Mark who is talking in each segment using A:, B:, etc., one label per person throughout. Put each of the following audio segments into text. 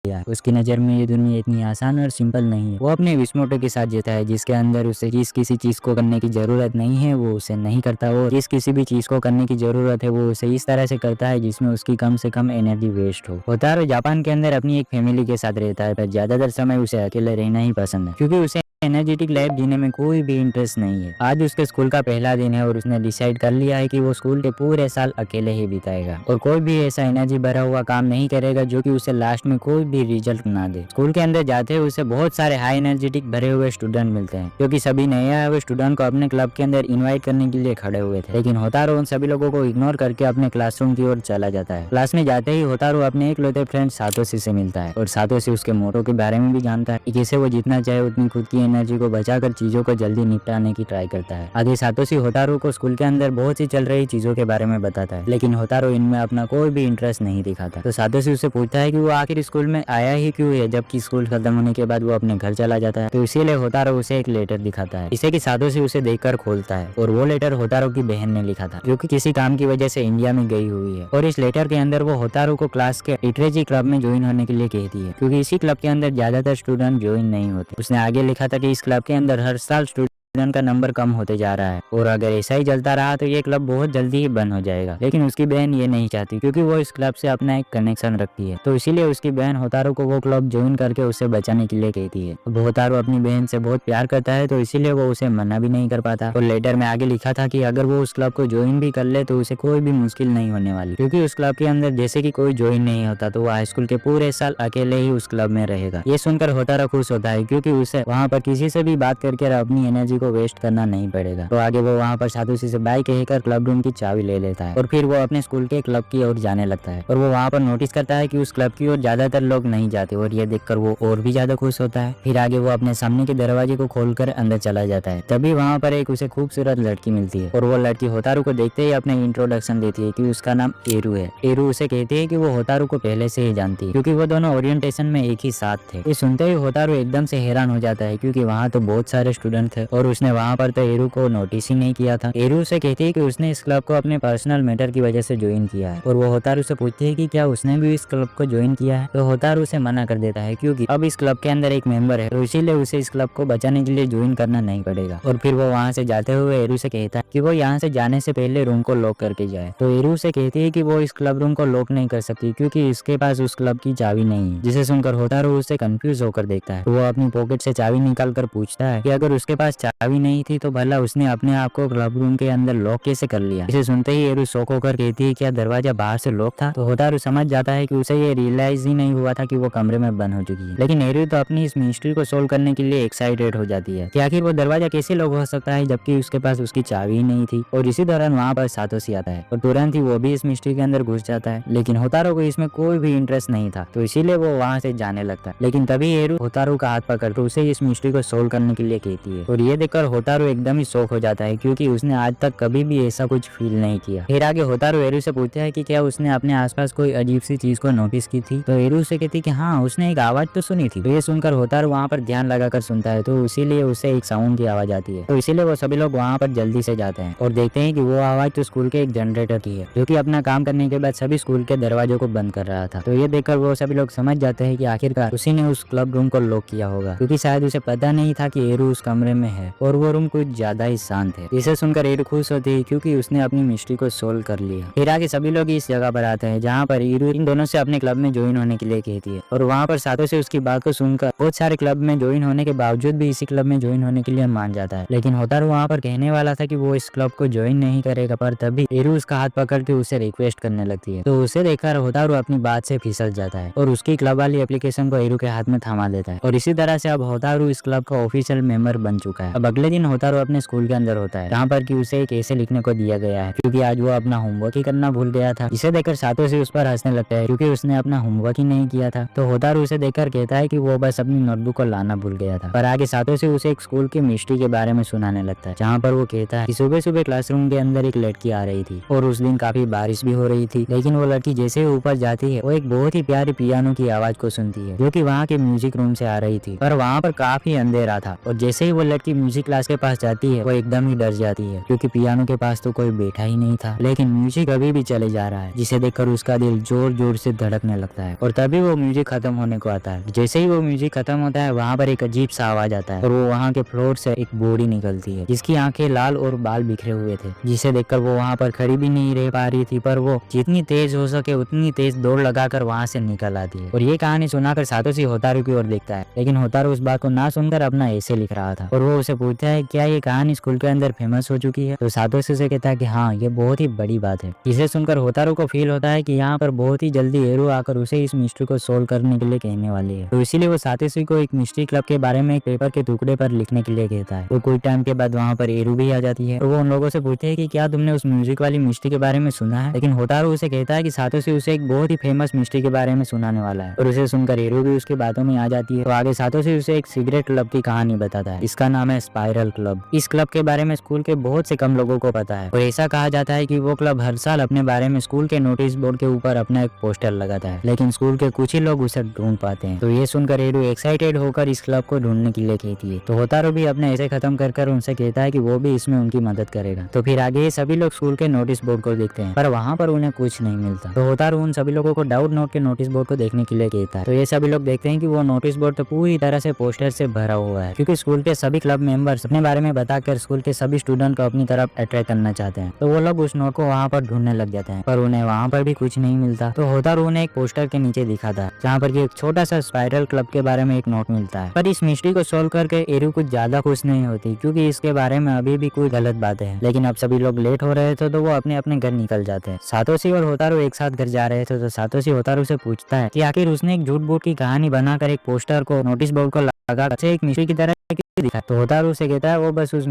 A: लिया है। उसकी नज़र में ये दुनिया इतनी आसान और सिंपल नहीं है। वो अपने विस्मोटो के साथ जीता है, जिसके अंदर उसे जिस किसी चीज़ को करने की ज़रूरत नहीं है वो उसे नहीं करता, और जिस किसी भी चीज़ को करने की ज़रूरत है वो उसे इस तरह से करता है जिसमें उसकी कम से कम एनर्जी वेस्ट हो। होतारो जापान के अंदर अपनी एक फैमिली के साथ रहता है, पर ज़्यादातर समय उसे अकेले रहना ही पसंद है, क्योंकि उसे एनर्जेटिक लाइफ जीने में कोई भी इंटरेस्ट नहीं है। आज उसके स्कूल का पहला दिन है और उसने डिसाइड कर लिया है कि वो स्कूल के पूरे साल अकेले ही बिताएगा और कोई भी ऐसा एनर्जी भरा हुआ काम नहीं करेगा जो कि उसे लास्ट में कोई भी रिजल्ट ना दे। स्कूल के अंदर जाते हुए उसे बहुत सारे हाई एनर्जेटिक भरे हुए स्टूडेंट मिलते हैं, क्योंकि सभी नए आए हुए स्टूडेंट को अपने क्लब के अंदर इन्वाइट करने के लिए खड़े हुए थे। लेकिन होतारो उन सभी लोगों को इग्नोर करके अपने क्लासरूम की ओर चला जाता है। क्लास में जाते ही होतारो अपने इकलौते फ्रेंड सातोशी से मिलता है और सातोशी उसके मोटो के बारे में भी जानता है कि कैसे वो जितना चाहे उतनी खुद की एनर्जी को बचाकर चीजों को जल्दी निपटाने की ट्राई करता है। आगे सातोशी होतारो को स्कूल के अंदर बहुत सी चल रही चीजों के बारे में बताता है, लेकिन होतारो इनमें अपना कोई भी इंटरेस्ट नहीं दिखाता। तो सातोशी उसे पूछता है कि वो आखिर स्कूल में आया ही क्यों है, जबकि स्कूल खत्म होने के बाद वो अपने घर चला जाता है। तो इसीलिए होतारो उसे एक लेटर दिखाता है, इसे कि सातोशी उसे देखकर खोलता है, और वो लेटर होतारो की बहन ने लिखा था, जो कि किसी काम की वजह से इंडिया में गई हुई है। और इस लेटर के अंदर वो होतारो को क्लास के लिटरेचर क्लब में ज्वाइन होने के लिए कहती है, क्योंकि इसी क्लब के अंदर ज्यादातर स्टूडेंट ज्वाइन नहीं होते। उसने आगे लिखा था कि इस क्लब के अंदर हर साल स्टूडेंट का नंबर कम होते जा रहा है और अगर ऐसा ही चलता रहा तो ये क्लब बहुत जल्दी ही बंद हो जाएगा। लेकिन उसकी बहन ये नहीं चाहती, क्योंकि वो इस क्लब से अपना एक कनेक्शन रखती है। तो इसीलिए उसकी बहन होतारो को वो क्लब ज्वाइन करके उसे बचाने के लिए कहती है। अब होतारो अपनी बहन से बहुत प्यार करता है, तो इसीलिए वो उसे मना भी नहीं कर पाता। और लेटर में आगे लिखा था कि अगर वो उस क्लब को ज्वाइन भी कर ले तो उसे कोई भी मुश्किल नहीं होने वाली, क्योंकि उस क्लब के अंदर जैसे कि कोई ज्वाइन नहीं होता तो वो हाई स्कूल के पूरे साल अकेले ही उस क्लब में रहेगा। ये सुनकर होतारो खुश होता है, क्योंकि उसे वहाँ पर किसी से भी बात करके अपनी एनर्जी को वेस्ट करना नहीं पड़ेगा। तो आगे वो वहाँ पर सातोशी से बाय कहकर क्लब रूम की चाबी ले लेता है और फिर वो अपने स्कूल के क्लब की ओर जाने लगता है। और वो वहाँ पर नोटिस करता है कि उस क्लब की ओर ज्यादातर लोग नहीं जाते, और ये देखकर वो और भी ज्यादा खुश होता है। फिर आगे वो अपने सामने के दरवाजे को खोलकर अंदर चला जाता है। तभी वहाँ पर एक उसे खूबसूरत लड़की मिलती है, और वो लड़की होतारो को देखते ही अपने इंट्रोडक्शन देती है कि उसका नाम एरू है। एरू उसे कहती है कि वो होतारो को पहले से ही जानती है, क्योंकि वो दोनों ओरिएंटेशन में एक ही साथ थे। ये सुनते ही होतारो एकदम से हैरान हो जाता है, क्योंकि वहाँ तो बहुत सारे स्टूडेंट थे और उसने वहाँ पर तो एरू को नोटिस ही नहीं किया था। एरू उसे कहती है कि उसने इस क्लब को अपने पर्सनल मैटर की वजह से ज्वाइन किया है, और वो होतारो से पूछती है कि क्या उसने भी इस क्लब को ज्वाइन किया है। तो होतारो उसे मना कर देता है, क्योंकि अब इस क्लब के अंदर एक मेंबर है, तो इसीलिए उसे इस क्लब को बचाने के लिए ज्वाइन करना नहीं पड़ेगा। और फिर वो वहाँ से जाते हुए एरू से कहता है कि वो यहाँ से जाने से पहले रूम को लॉक करके जाए। तो एरू से कहती है कि वो इस क्लब रूम को लॉक नहीं कर सकती, क्योंकि इसके पास उस क्लब की चाबी नहीं है। जिसे सुनकर होतारो उससे कंफ्यूज होकर देखता है। तो वो अपनी पॉकेट से चाबी निकाल कर पूछता है कि अगर उसके पास चाबी नहीं थी तो भला उसने अपने आप को क्लब रूम के अंदर लॉक कैसे कर लिया। इसे सुनते ही एरू शॉक होकर कहती है क्या दरवाजा बाहर से लॉक था। तो होतारो समझ जाता है कि उसे ये रियलाइज ही नहीं हुआ था कि वो कमरे में बंद हो चुकी है। लेकिन एरू तो अपनी इस मिस्ट्री को सोल्व करने के लिए एक्साइटेड हो जाती है कि आखिर वो दरवाजा कैसे लॉक हो सकता है जबकि उसके पास उसकी चाबी ही नहीं थी। और इसी दौरान वहाँ पर सातोशी आता है और तुरंत ही वो भी इस मिस्ट्री के अंदर घुस जाता है। लेकिन होतारो को इसमें कोई भी इंटरेस्ट नहीं था, तो इसीलिए वो वहाँ से जाने लगता है। लेकिन तभी एरू होतारो का हाथ पकड़ उसे इस मिस्ट्री को सोल्व करने के लिए कहती है, और ये देखकर होतारो एकदम ही शॉक हो जाता है, क्योंकि उसने आज तक कभी भी ऐसा कुछ फील नहीं किया। फिर आगे होतारो एरू से पूछता है कि क्या उसने अपने आसपास कोई अजीब सी चीज को नोटिस की थी। तो एरू से कहती कि हाँ, उसने एक आवाज तो सुनी थी। तो ये सुनकर होतारो वहाँ पर ध्यान लगाकर सुनता है, तो इसीलिए उसे एक साउंड की आवाज आती है। तो इसीलिए वो सभी लोग वहाँ पर जल्दी से जाते हैं और देखते हैं कि वो आवाज तो स्कूल के एक जनरेटर की है, जो कि अपना काम करने के बाद सभी स्कूल के दरवाजों को बंद कर रहा था। तो ये देखकर वो सभी लोग समझ जाते हैं कि आखिरकार उसी ने उस क्लब रूम को लॉक किया होगा, क्योंकि शायद उसे पता नहीं था कि एरू उस कमरे में है और वो रूम कुछ ज्यादा ही शांत है। इसे सुनकर एरू खुश होती है, क्योंकि उसने अपनी मिस्ट्री को सोल्व कर लिया। फिर आगे सभी लोग इस जगह पर आते हैं जहाँ पर एरू इन दोनों से अपने क्लब में ज्वाइन होने के लिए कहती है, और वहाँ पर सातोशी उसकी बात को सुनकर बहुत सारे क्लब में ज्वाइन होने के बावजूद भी इसी क्लब में ज्वाइन होने के लिए मान जाता है। लेकिन होतारो वहाँ पर कहने वाला था कि वो इस क्लब को ज्वाइन नहीं करेगा, पर तभी एरू उसका हाथ पकड़ के उसे रिक्वेस्ट करने लगती है। तो उसे देखकर होतारो अपनी बात से फिसल जाता है और उसकी क्लब वाली एप्लीकेशन को एरू के हाथ में थमा देता है, और इसी तरह से अब होतारो इस क्लब का ऑफिशियल मेंबर बन चुका है। अब अगले दिन होतारो अपने स्कूल के अंदर होता है, जहाँ पर कि उसे एक ऐसे लिखने को दिया गया है, क्योंकि आज वो अपना होमवर्क ही करना भूल गया था। इसे देखकर सातोशी उस पर हंसने लगता है, क्योंकि उसने अपना होमवर्क ही नहीं किया था। तो होतारो उसे देखकर कहता है कि वो बस अपनी नोटबुक को लाना भूल गया था। पर आगे सातोशी उसे एक स्कूल की मिस्ट्री के बारे में सुनाने लगता है, जहाँ पर वो कहता है कि सुबह सुबह क्लासरूम के अंदर एक लड़की आ रही थी और उस दिन काफी बारिश भी हो रही थी। लेकिन वो लड़की जैसे ही ऊपर जाती है वो एक बहुत ही प्यारी पियानो की आवाज को सुनती है, जो कि वहाँ के म्यूजिक रूम से आ रही थी। पर वहाँ पर काफी अंधेरा था, और जैसे ही वो लड़की म्यूजिक म्यूजिक क्लास के पास जाती है वो एकदम ही डर जाती है क्योंकि पियानो के पास तो कोई बैठा ही नहीं था, लेकिन म्यूजिक अभी भी चले जा रहा है, जिसे देखकर उसका दिल जोर जोर से धड़कने लगता है। और तभी वो म्यूजिक खत्म होने को आता है। जैसे ही वो म्यूजिक खत्म होता है वहाँ पर एक अजीब सा आवाज आता है और वो वहाँ के फ्लोर से एक बॉडी निकलती है जिसकी आंखें लाल और बाल बिखरे हुए थे, जिसे देखकर वो वहाँ पर खड़ी भी नहीं रह पा रही थी, पर वो जितनी तेज हो सके उतनी तेज दौड़ लगाकर वहाँ से निकल आती है। और ये कहानी सुनाकर सातोशी होतारू की ओर देखता है, लेकिन होतारू उस बात को ना सुनकर अपना ऐसे लिख रहा था। और वो उसे पूछता है क्या ये कहानी स्कूल के अंदर फेमस हो चुकी है? तो सातोशी उसे कहता है कि हाँ, ये बहुत ही बड़ी बात है। इसे सुनकर होतारू को फील होता है कि यहाँ पर बहुत ही जल्दी एरू आकर उसे इस मिस्ट्री को सोल्व करने के लिए कहने वाली है। तो इसीलिए वो सातोशी को एक मिस्ट्री क्लब के बारे में एक पेपर के टुकड़े पर लिखने के लिए कहता है। और कुछ टाइम के बाद वहाँ पर एरू भी आ जाती है और वो उन लोगों से पूछते है कि क्या तुमने उस म्यूजिक वाली मिस्ट्री के बारे में सुना है? लेकिन होतारू उसे कहता है कि सातोशी उसे एक बहुत ही फेमस मिस्ट्री के बारे में सुनाने वाला है। और उसे सुनकर एरू भी उसकी बातों में आ जाती है। तो आगे सातोशी उसे एक सिगरेट क्लब की कहानी बताता है। इसका नाम है स्पाइरल क्लब। इस क्लब के बारे में स्कूल के बहुत से कम लोगों को पता है और ऐसा कहा जाता है कि वो क्लब हर साल अपने बारे में स्कूल के नोटिस बोर्ड के ऊपर अपना एक पोस्टर लगाता है, लेकिन स्कूल के कुछ ही लोग उसे ढूंढ पाते हैं। तो ये सुनकर एरू एक्साइटेड होकर इस क्लब को ढूंढने के लिए कहती है। तो होतारू भी अपने ऐसे खत्म कर उनसे कहता है कि वो भी इसमें उनकी मदद करेगा। तो फिर आगे सभी लोग स्कूल के नोटिस बोर्ड को देखते हैं, पर वहाँ पर उन्हें कुछ नहीं मिलता। तो होतारू उन सभी लोगों को डाउट नोट के नोटिस बोर्ड को देखने के लिए कहता है। तो ये सभी लोग देखते हैं कि वो नोटिस बोर्ड तो पूरी तरह से पोस्टर से भरा हुआ है, क्योंकि स्कूल के सभी क्लब मेंबर्स अपने बारे में बताकर स्कूल के सभी स्टूडेंट को अपनी तरफ अट्रैक्ट करना चाहते हैं। तो वो लोग उस नोट को वहाँ पर ढूंढने लग जाते हैं, पर उन्हें वहाँ पर भी कुछ नहीं मिलता। तो होतारू उन्हें एक पोस्टर के नीचे दिखाता है जहाँ पर एक छोटा सा स्पाइरल क्लब के बारे में एक नोट मिलता है। पर इस मिस्ट्री को सोल्व करके एरू कुछ ज्यादा खुश नहीं होती, क्योंकि इसके बारे में अभी भी कोई गलत बातें हैं। लेकिन अब सभी लोग लेट हो रहे थे तो वो अपने अपने घर निकल जाते हैं। सातोशी और होतारू एक साथ घर जा रहे थे तो सातोशी होतारू से पूछता है कि आखिर उसने एक झूठ बोर्ड की कहानी बनाकर एक पोस्टर को नोटिस बोर्ड को लगा एक मिस्ट्री की तरह दिखा। तो होतारू से कहता है वो बस उस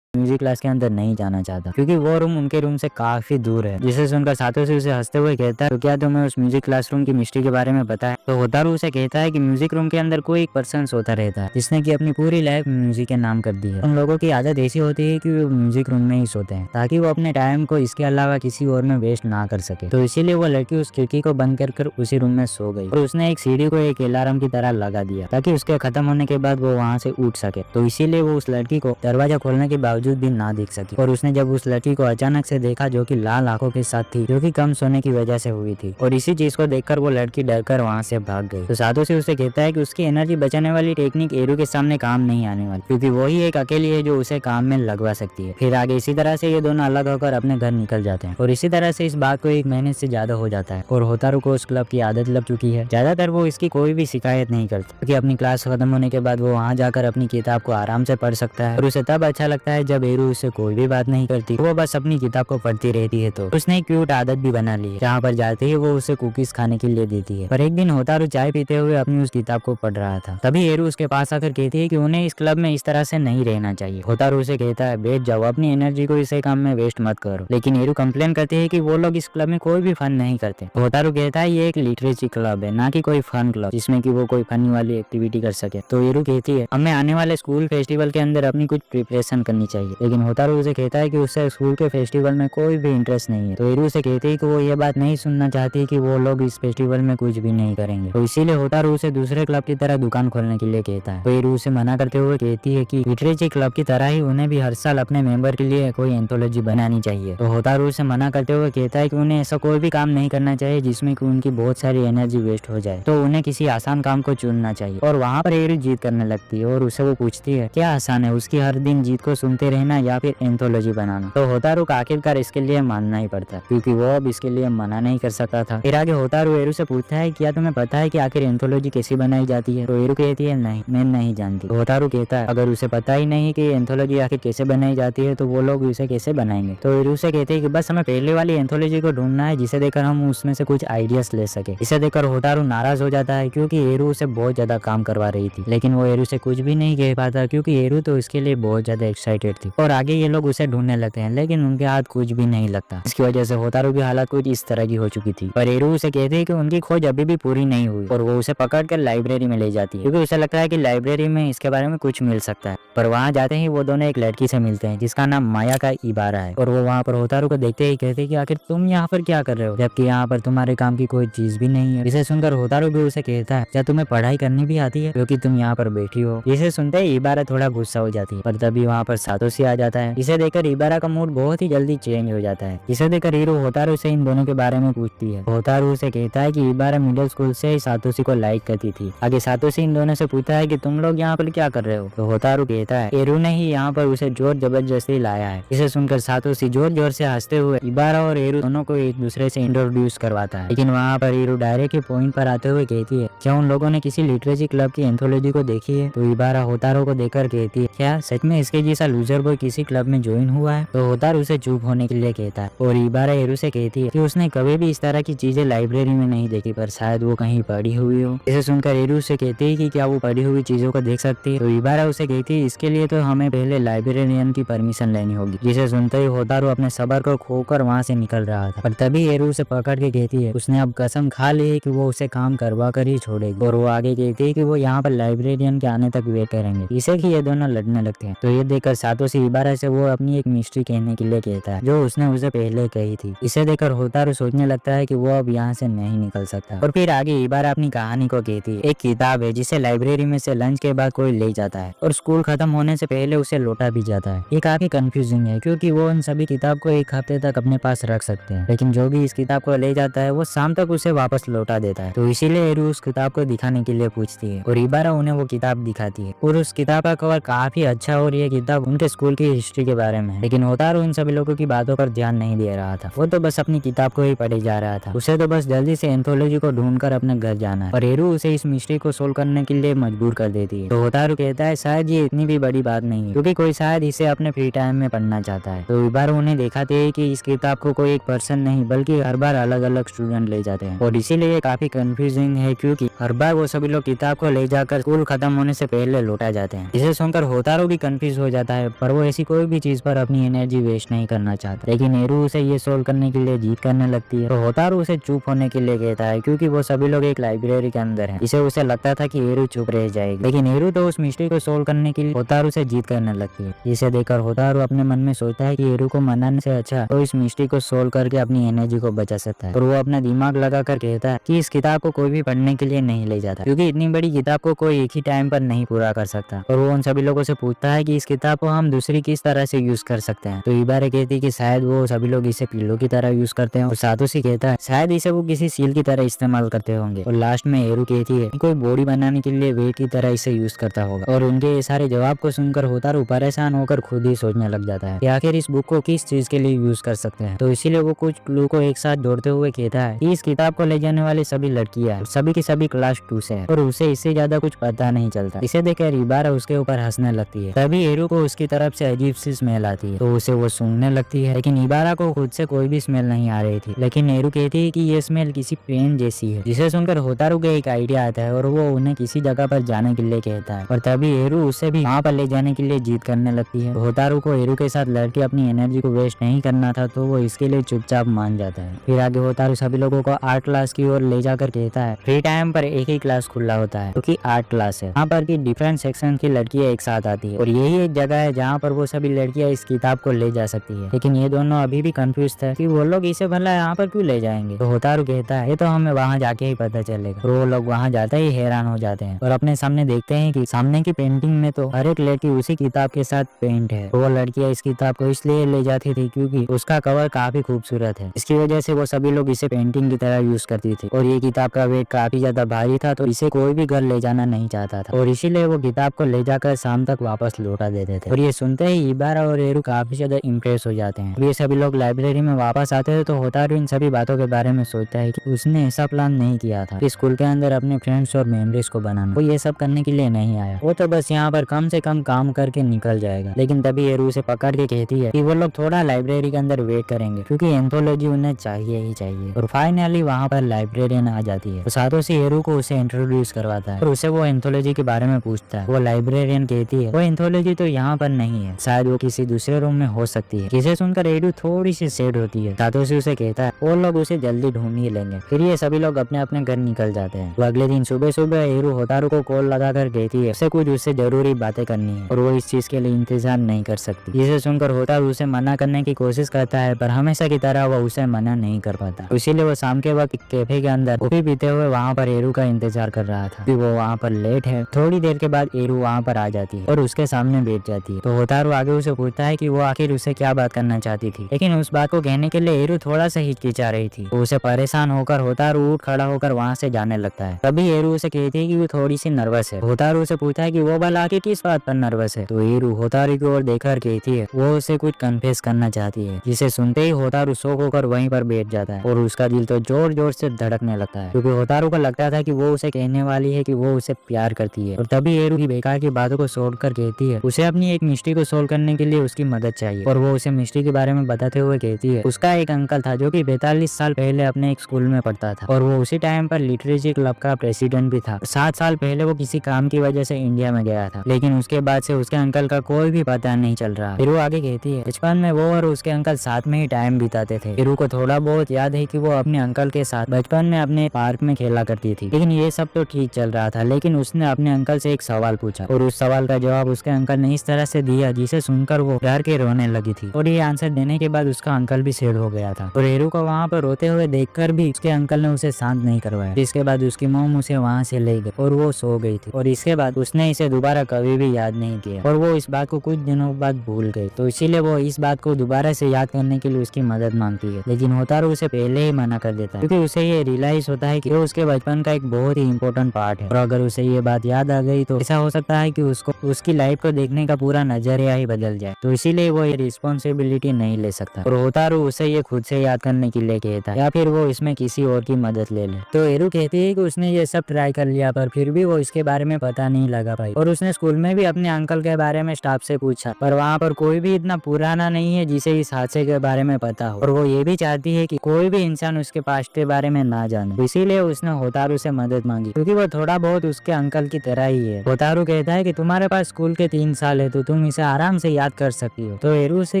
A: म्यूजिक क्लास के अंदर नहीं जाना चाहता, क्योंकि वो रूम उनके रूम से काफी दूर है। जिसे सुनकर सातोशी उसे हंसते हुए कहता है तो क्या तुम्हें उस म्यूजिक क्लासरूम की मिस्ट्री के बारे में पता है? तो होतारू उसे कहता है कि म्यूजिक रूम के अंदर कोई एक पर्सन सोता रहता है जिसने की अपनी पूरी लाइफ म्यूजिक के नाम कर दी है। उन लोगों की आदत ऐसी होती है कि वो म्यूजिक रूम में ही सोते हैं ताकि वो अपने टाइम को इसके अलावा किसी और में वेस्ट ना कर सके। तो इसीलिए वो लड़की उस खिड़की को बंद कर उसी रूम में सो गई और उसने एक सीढ़ी को एक अलार्म की तरह लगा दिया ताकि उसके खत्म होने के बाद वो वहाँ से उठ सके। तो इसीलिए वो उस लड़की को दरवाजा खोलने के बावजूद भी ना देख सकी। और उसने जब उस लड़की को अचानक से देखा जो कि लाल आंखों के साथ थी, जो कि कम सोने की वजह से हुई थी, और इसी चीज को देखकर वो लड़की डरकर वहाँ से भाग गई। तो सातोशी उसे कहता है कि उसकी एनर्जी बचाने वाली टेक्निक एरू के सामने काम नहीं आने वाली, क्योंकि वो ही एक अकेली है जो उसे काम में लगवा सकती है। फिर आगे इसी तरह से ये दोनों अलग होकर अपने घर निकल जाते हैं और इसी तरह से इस बात को 1 महीने से ज्यादा हो जाता है और होतारू को उस क्लब की आदत लग चुकी है। ज्यादातर वो इसकी कोई भी शिकायत नहीं करता, क्योंकि अपनी क्लास खत्म होने के बाद वो वहाँ जाकर अपनी किताब को आराम से पढ़ सकता है और उसे तब अच्छा लगता है जब एरू उससे कोई भी बात नहीं करती, वो बस अपनी किताब को पढ़ती रहती है। तो उसने एक क्यूट आदत भी बना ली है, जहाँ पर जाते ही वो उसे कुकीज खाने के लिए देती है। पर एक दिन होतारू चाय पीते हुए अपनी उस किताब को पढ़ रहा था, तभी एरू उसके पास आकर कहती है कि उन्हें इस क्लब में इस तरह से नहीं रहना चाहिए। होतारू उसे कहता है बैठ जाओ, अपनी एनर्जी को इसे काम में वेस्ट मत करो। लेकिन एरू कंप्लेन करती है कि वो लोग इस क्लब में कोई भी फन नहीं करते। होतारू कहता है ये एक लिटरेचर क्लब है, ना कि कोई फन क्लब जिसमें कि वो कोई फनी वाली एक्टिविटी कर सके। तो एरू कहती है हमें आने वाले स्कूल फेस्टिवल के अंदर अपनी कुछ प्रिपरेशन करनी चाहिए। लेकिन होतारू उसे कहता है कि उससे स्कूल के फेस्टिवल में कोई भी इंटरेस्ट नहीं है। तो एरू से कहती है कि वो ये बात नहीं सुनना चाहती कि वो लोग इस फेस्टिवल में कुछ भी नहीं करेंगे। तो इसीलिए होतारू उसे दूसरे क्लब की तरह दुकान खोलने के लिए कहता है। तो एरू उसे मना करते हुए कहती है कि लिटरेचर क्लब की तरह ही उन्हें भी हर साल अपने मेंबर के लिए कोई एंथोलॉजी बनानी चाहिए। तो होतारू उसे मना करते हुए कहता है कि उन्हें ऐसा कोई भी काम नहीं करना चाहिए जिसमें कि उनकी बहुत सारी एनर्जी वेस्ट हो जाए। तो उन्हें किसी आसान काम को चुनना चाहिए। और वहाँ पर एरू जीत करने लगती है और उसे वो पूछती है क्या आसान है, उसकी हर दिन जीत को सुनते रहना या फिर एंथोलॉजी बनाना। तो होतारू का आखिरकार इसके लिए मानना ही पड़ता, क्योंकि वो अब इसके लिए मना नहीं कर सकता था। फिर आगे होतारू एरू से पूछता है क्या तुम्हें पता है कि आखिर एंथोलॉजी कैसी बनाई जाती है? तो एरू कहती है नहीं, मैं नहीं जानती। तो होतारू कहता है अगर उसे पता ही नहीं कि एंथोलॉजी आखिर कैसे बनाई जाती है तो वो लोग उसे कैसे बनाएंगे? तो एरू से कहते हैं कि बस हमें पहले वाली एंथोलॉजी को ढूंढना है जिसे देखकर हम उसमें से कुछ आइडियाज ले सके। इसे देखकर होतारू नाराज हो जाता है, क्योंकि एरू उसे बहुत ज्यादा काम करवा रही थी, लेकिन वो एरू से कुछ भी नहीं कह पाता, क्योंकि एरू तो इसके लिए बहुत ज्यादा एक्साइटेड थी और आगे ये लोग उसे ढूंढने लगते हैं, लेकिन उनके हाथ कुछ भी नहीं लगता। इसकी वजह से होतारू की हालत कुछ इस तरह की हो चुकी थी। पर एरू उसे कहते हैं कि उनकी खोज अभी भी पूरी नहीं हुई और वो उसे पकड़कर लाइब्रेरी में ले जाती है, क्योंकि उसे लगता है कि लाइब्रेरी में इसके बारे में कुछ मिल सकता है। पर वहाँ जाते ही वो दोनों एक लड़की से मिलते हैं जिसका नाम माया का इबारा है, और वो वहाँ पर होतारू को देखते ही कहते हैं कि आखिर तुम यहाँ पर क्या कर रहे हो, जबकि यहाँ पर तुम्हारे काम की कोई चीज भी नहीं है। इसे सुनकर होतारू भी उसे कहता है क्या तुम्हें पढ़ाई करनी भी आती है, क्योंकि तुम यहाँ पर बैठी हो। इसे सुनते ही इबारा थोड़ा गुस्सा हो जाती है, पर तभी वहाँ पर सातोशी आ जाता है। इसे देखकर इबारा का मूड बहुत ही जल्दी चेंज हो जाता है। इसे देखकर हीरो होतारू से इन दोनों के बारे में पूछती है। होतारू उसे कहता है कि इबारा मिडिल स्कूल से ही सातोशी को लाइक करती थी। आगे सातोशी इन दोनों से पूछता है कि तुम लोग यहाँ पर क्या कर रहे हो, तो होतारू कहता है एरू ने ही यहाँ पर उसे जोर जबरदस्ती लाया है। इसे सुनकर सातोशी जोर जोर से हंसते हुए इबारा और एरू दोनों को एक दूसरे से इंट्रोड्यूस करवाता है। लेकिन वहाँ पर एरू डायरेक्ट के पॉइंट पर आते हुए कहती है क्या उन लोगों ने किसी लिटरेचर क्लब की एंथोलॉजी को देखी है, तो इबारा होतारू को देखकर कहती है क्या सच में इसके जैसा लूजर बॉय किसी क्लब में ज्वाइन हुआ है, तो होतारू उसे चुप होने के लिए कहता है। और इबारा एरू से कहती है कि उसने कभी भी इस तरह की चीजें लाइब्रेरी में नहीं देखी, पर शायद वो कहीं पढ़ी हुई हो। इसे सुनकर एरू से कहती है कि क्या वो पढ़ी हुई चीजों को देख सकती है, तो इबारा उसे कहती है इसके लिए तो हमें पहले लाइब्रेरियन की परमिशन लेनी होगी। जिसे सुनते ही होतारू अपने सबर को खोकर वहाँ से निकल रहा था, पर तभी एरू उसे पकड़ के कहती है उसने अब कसम खा ली है कि वो उसे काम करवा कर ही छोड़ेगी। और वो आगे कहती है कि वो यहाँ पर लाइब्रेरियन के आने तक वेट करेंगे। इसे कि ये दोनों लड़ने लगते हैं, तो ये देखकर सातोशी इबारा से वो अपनी एक मिस्ट्री कहने के लिए कहता है जो उसने उसे पहले कही थी। इसे देखकर होतारू सोचने लगता है कि वो अब यहाँ से नहीं निकल सकता। और फिर आगे इबारा अपनी कहानी को कहती है एक किताब है जिसे लाइब्रेरी में से लंच के बाद कोई ले जाता है और स्कूल खत्म होने से पहले उसे लौटा भी जाता है। ये काफी कंफ्यूजिंग है क्योंकि वो उन सभी किताब को एक हफ्ते तक अपने पास रख सकते हैं, लेकिन जो भी इस किताब को ले जाता है वो शाम तक उसे वापस लौटा देता है। तो इसीलिए एरू उस किताब को दिखाने के लिए पूछती है और इबारा उन्हें वो किताब दिखाती है और उस किताब का कवर काफी अच्छा और ये किताब उनके स्कूल की हिस्ट्री के बारे में है। लेकिन होतारू इन सभी लोगों की बातों पर ध्यान नहीं दे रहा था, वो तो बस अपनी किताब को ही पढ़े जा रहा था। उसे तो बस जल्दी से एंथोलॉजी को ढूंढकर अपने घर जाना है और एरू उसे इस मिस्ट्री को सोल्व करने के लिए मजबूर कर देती है। तो होतारू कहता है शायद ये इतनी भी बड़ी बात नहीं है क्योंकि कोई शायद इसे अपने फ्री टाइम में पढ़ना चाहता है। तो इबारा उन्हें दिखाते है कि इस किताब को कोई एक पर्सन नहीं बल्कि हर बार अलग अलग स्टूडेंट ले जाते हैं और इसीलिए काफी कंफ्यूजिंग है क्योंकि हर बार वो सभी लोग किताब को ले जाकर स्कूल खत्म होने से पहले लौटा जाते हैं। इसे सुनकर होतारू भी कंफ्यूज हो जाता है, पर वो ऐसी कोई भी चीज पर अपनी एनर्जी वेस्ट नहीं करना चाहता। लेकिन एरू उसे ये सोल्व करने के लिए जीत करने लगती है। तो होतारू उसे चुप होने के लिए कहता है क्योंकि वो सभी लोग एक लाइब्रेरी के अंदर हैं। इसे उसे लगता था कि एरू चुप रह जाएगी, लेकिन एरू तो उस मिस्ट्री को सोल्व करने के लिए होतारू से जीत करने लगती है। इसे देखकर होतारू अपने मन में सोचता है कि एरू को मनाने से अच्छा तो इस मिस्ट्री को सोल्व करके अपनी एनर्जी को बचा सकता है। और वो अपना दिमाग लगा कर कहता है कि इस किताब को कोई भी पढ़ने के लिए नहीं ले जाता क्योंकि इतनी बड़ी किताब को कोई एक ही टाइम पर नहीं पूरा कर सकता। और वो उन सभी लोगों से पूछता है कि इस किताब को हम दूसरी किस तरह से यूज कर सकते हैं। तो इबारा कहती है कि शायद वो सभी लोग इसे पिल्लो की तरह यूज करते हैं और सातोशी कहता है शायद इसे वो किसी सील की तरह इस्तेमाल करते होंगे। और लास्ट में एरू कहती है कि कोई बॉडी बनाने के लिए वेट की तरह इसे यूज करता होगा। और उनके ये सारे जवाब को सुनकर होतारू परेशान होकर खुद ही सोचने लग जाता है कि आखिर इस बुक को किस चीज के लिए यूज कर सकते हैं। तो इसीलिए वो कुछ क्लू को एक साथ जोड़ते हुए कहता है कि इस किताब को ले जाने वाली सभी लड़कियां सभी की सभी क्लास 2 से है और उसे इससे ज्यादा कुछ पता नहीं चलता। इसे देखकर इबारा उसके ऊपर हंसने लगती है। तभी एरू को उसकी तरफ से अजीब सी स्मेल आती है, तो उसे वो सूंघने लगती है, लेकिन इबारा को खुद से कोई भी स्मेल नहीं आ रही थी। लेकिन एरू कहती है कि ये स्मेल किसी पेन जैसी है। जिसे सुनकर होतारू को एक आइडिया आता है और वो उन्हें किसी जगह पर जाने के लिए कहता है और तभी एरू उसे भी वहाँ पर ले जाने के लिए जीत करने लगती है। होतारू को एरू के साथ लड़के अपनी एनर्जी को वेस्ट नहीं करना था, तो वो इसके लिए चुपचाप मान जाता है। फिर आगे होतारू सभी लोगों को आर्ट क्लास की ओर ले जाकर कहता है फ्री टाइम पर एक ही क्लास खुला होता है क्योंकि आर्ट क्लास है। वहाँ पर की डिफरेंट सेक्शन की लड़कियां एक साथ आती है और यही एक जगह है जहाँ पर वो सभी लड़कियां इस किताब को ले जा सकती है। लेकिन ये दोनों अभी भी कंफ्यूज थे कि वो लोग इसे भला यहाँ पर क्यों ले जाएंगे। तो होतारू कहता है ये तो हमें वहाँ जाके ही पता चलेगा। और वो लोग वहाँ जाते ही हैरान हो जाते हैं और अपने सामने देखते हैं कि सामने की पेंटिंग में तो हर एक लड़की उसी किताब के साथ पेंट है। वो लड़कियां इस किताब को इसलिए ले जाती थी क्योंकि उसका कवर काफी खूबसूरत है। इसकी वजह से वो सभी लोग इसे पेंटिंग की तरह यूज करती थी और ये किताब का वेट काफी ज्यादा भारी था, तो इसे कोई भी घर ले जाना नहीं चाहता था और इसीलिए वो किताब को ले जाकर शाम तक वापस लौटा देते थे। और ये सुनते ही इबारा और एरू काफी ज्यादा इम्प्रेस हो जाते हैं। ये सभी लोग लाइब्रेरी में वापस आते हैं तो होतारू इन सभी बातों के बारे में सोचता है कि उसने ऐसा प्लान नहीं किया था कि स्कूल के अंदर अपने फ्रेंड्स और मेमोरीज को बनाना। वो ये सब करने के लिए नहीं आया, वो तो बस यहाँ पर कम से कम काम करके निकल जाएगा। लेकिन तभी एरू उसे पकड़ के कहती है कि वो लोग थोड़ा लाइब्रेरी के अंदर वेट करेंगे क्योंकि एंथोलॉजी उन्हें चाहिए ही चाहिए। और फाइनली वहाँ पर लाइब्रेरियन आ जाती है। तो सातोशी एरू को उसे इंट्रोड्यूस करवाता है और उसे वो एंथोलॉजी के बारे में पूछता है। वो लाइब्रेरियन कहती है वो एंथोलॉजी तो यहाँ पर नहीं नहीं है, शायद वो किसी दूसरे रूम में हो सकती है। जिसे सुनकर एरू थोड़ी सी सैड होती है। सातोशी उसे कहता है वो लोग उसे जल्दी ढूंढ ही लेंगे। फिर ये सभी लोग अपने अपने घर निकल जाते हैं। तो अगले दिन सुबह सुबह एरू होतारू को कॉल लगाकर कहती है उसे कुछ उससे जरूरी बातें करनी है और वो इस चीज के लिए इंतजार नहीं कर सकती। जिसे सुनकर होतारू उसे मना करने की कोशिश करता है, पर हमेशा की तरह वो उसे मना नहीं कर पाता। इसीलिए वो शाम के वक्त कैफे के अंदर कॉफी पीते हुए वहाँ पर एरू का इंतजार कर रहा था। वो वहाँ पर लेट है। थोड़ी देर के बाद एरू वहाँ पर आ जाती है और उसके सामने बैठ जाती है। तो होतारू आगे उसे पूछता है कि वो आखिर उसे क्या बात करना चाहती थी, लेकिन उस बात को कहने के लिए एरू थोड़ा सा हिचकिचा रही थी। तो उसे परेशान होकर होतारू उठ खड़ा होकर वहाँ से जाने लगता है। तभी एरू उसे कहती है कि वो थोड़ी सी नर्वस है। होतारू उसे पूछता है कि वो भला आखिर किस बात पर नर्वस है। तो एरू होतारू की ओर देखकर कहती है वो उसे कुछ कन्फेस करना चाहती है। जिसे सुनते ही होतारू शॉक होकर वहीं पर बैठ जाता है और उसका दिल तो जोर जोर से धड़कने लगता है, क्योंकि होतारू को लगता था कि वो उसे कहने वाली है कि वो उसे प्यार करती है। और तभी एरू की बेकार की बातों को छोड़कर कहती है उसे अपनी एक मिस्ट्री को सोल्व करने के लिए उसकी मदद चाहिए। और वो उसे मिस्ट्री के बारे में बताते हुए कहती है उसका एक अंकल था जो कि 42 साल पहले अपने एक स्कूल में पढ़ता था और वो उसी टाइम पर लिटरेचर क्लब का प्रेसिडेंट भी था। 7 साल पहले वो किसी काम की वजह से इंडिया में गया था, लेकिन उसके बाद से उसके अंकल का कोई भी पता नहीं चल रहा। फिर वो आगे कहती है बचपन में वो और उसके अंकल साथ में ही टाइम बिताते थे। एरू को थोड़ा बहुत याद है कि वो अपने अंकल के साथ बचपन में अपने पार्क में खेला करती थी, लेकिन ये सब तो ठीक चल रहा था। लेकिन उसने अपने अंकल से एक सवाल पूछा और उस सवाल का जवाब उसके अंकल ने इस तरह से दिया जिसे सुनकर वो डर के रोने लगी थी। और ये आंसर देने के बाद उसका अंकल भी सैड हो गया था और एरू को वहाँ पर रोते हुए देखकर भी उसके अंकल ने उसे शांत नहीं करवाया। जिसके बाद उसकी मॉम उसे वहाँ से ले गई और वो सो गई थी। और इसके बाद उसने इसे दोबारा कभी भी याद नहीं किया और वो इस बात को कुछ दिनों बाद भूल गई। तो इसीलिए वो इस बात को दोबारा से याद करने के लिए उसकी मदद मांगती है, लेकिन होतारू उसे पहले ही मना कर देता है, क्योंकि उसे ये रियलाइज होता है कि वो उसके बचपन का एक बहुत ही इंपॉर्टेंट पार्ट है और अगर उसे ये बात याद आ गई तो ऐसा हो सकता है कि उसको उसकी लाइफ को देखने का पूरा नजरिया ही बदल जाए। तो इसीलिए वो ये रिस्पॉन्सिबिलिटी नहीं ले सकता और होतारू उसे ये खुद से याद करने के लिए कहता है या फिर वो इसमें किसी और की मदद ले ले। तो एरू कहती है कि उसने ये सब ट्राई कर लिया पर फिर भी वो इसके बारे में पता नहीं लगा पाई और उसने स्कूल में भी अपने अंकल के बारे में स्टाफ से पूछा, पर वहाँ पर कोई भी इतना पुराना नहीं है जिसे इस हादसे के बारे में पता हो। और वो ये भी चाहती है कि कोई भी इंसान उसके पास्ट के बारे में ना जाने, तो इसीलिए उसने होतारू से मदद मांगी, क्योंकि वो थोड़ा बहुत उसके अंकल की तरह ही है। होतारू कहता है कि तुम्हारे पास स्कूल के 3 साल है तो तुम इसे आराम से याद कर सकती हो। तो एरू से